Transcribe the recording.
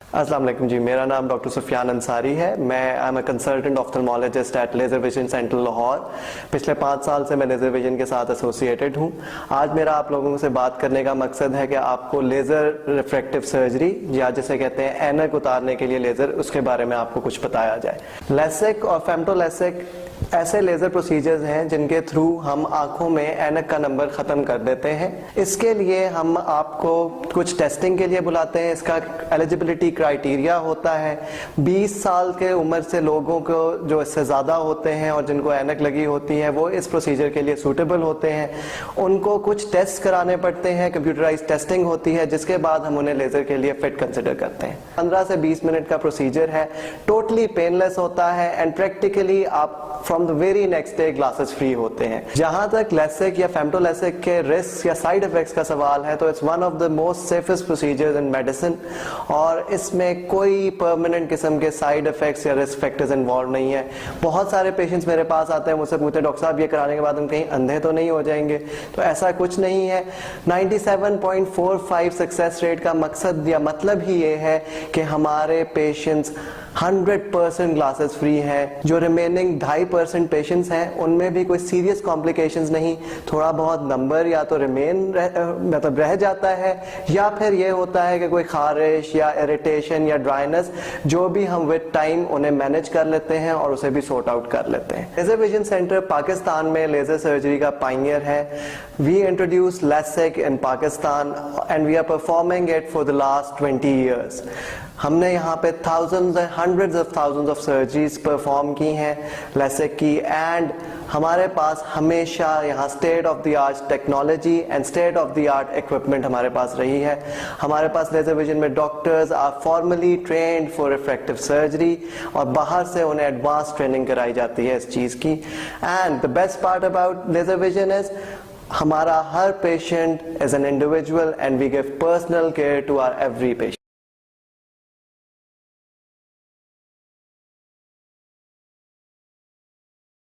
अस्सलाम वालेकुम जी, मेरा नाम डॉक्टर सुफियान अंसारी है। मैं I am a consultant ophthalmologist at laser vision centre Lahore. पिछले 5 साल से मैं लेज़र विजन के साथ एसोसिएटेड हूँ। आज मेरा आप लोगों से बात करने का मकसद है कि आपको लेज़र रिफ्रैक्टिव सर्जरी या जिसे कहते हैं ऐनक उतारने के लिए लेज़र, उसके बारे में आपको कुछ बताया जाए। लेसिक और फेम्टोलेसिक ऐसे लेज़र प्रोसीजर्स हैं जिनके थ्रू हम आंखों में ऐनक का नंबर ख़त्म कर देते हैं। इसके लिए हम आपको कुछ टेस्टिंग के लिए बुलाते हैं। इसका एलिजिबिलिटी क्राइटेरिया होता है 20 साल के उम्र से लोगों को जो इससे ज़्यादा होते हैं और जिनको ऐनक लगी होती है वो इस प्रोसीजर के लिए सूटेबल होते हैं। उनको कुछ टेस्ट कराने पड़ते हैं, कंप्यूटराइज टेस्टिंग होती है, जिसके बाद हम उन्हें लेज़र के लिए फिट कंसिडर करते हैं। 15 से 20 मिनट का प्रोसीजर है, टोटली पेनलेस होता है एंड प्रैक्टिकली आप from the very next day glasses free होते हैं। जहां तक लेसिक या फेम्टोलेसिक के रिस्क या साइड इफेक्ट्स का सवाल है तो it's one of the most safest procedures in medicine और इसमें कोई परमानेंट किस्म के साइड इफेक्ट्स या रिस्क फैक्टर्स इन्वॉल्व नहीं है। बहुत सारे पेशेंट्स मेरे पास आते हैं, मुझसे पूछते हैं डॉक्टर साहब ये कराने के बाद हम कहीं अंधे तो नहीं हो जाएंगे? तो ऐसा कुछ नहीं है। 97.45 सक्सेस रेट का मकसद या मतलब ही ये है कि हमारे पेशेंट्स 100% ग्लासेस फ्री हैं। जो रिमेनिंग 2.5% पेशेंट्स हैं उनमें भी कोई सीरियस कॉम्प्लिकेशंस नहीं, थोड़ा बहुत नंबर या तो मतलब रह जाता है या फिर ये होता है कि कोई खारिश या इरिटेशन या ड्राइनेस, जो भी हम विद टाइम उन्हें मैनेज कर लेते हैं और उसे भी सॉर्ट आउट कर लेते हैं। लेज़र विजन सेंटर पाकिस्तान में लेज़र सर्जरी का पायनियर है। We introduce LASIK in Pakistan and we are performing it for the last 20 years. हमने यहाँ पे thousands and hundreds of thousands of surgeries perform की हैं लेसिक की, एंड हमारे पास हमेशा यहाँ state of the art technology and state of the art equipment हमारे पास रही है। हमारे पास लेज़र विजन में doctors are formally trained for refractive surgery और बाहर से उन्हें एडवांस ट्रेनिंग कराई जाती है इस चीज़ की। And the best part about laser vision is हमारा हर patient is an individual and we give personal care to our every patient.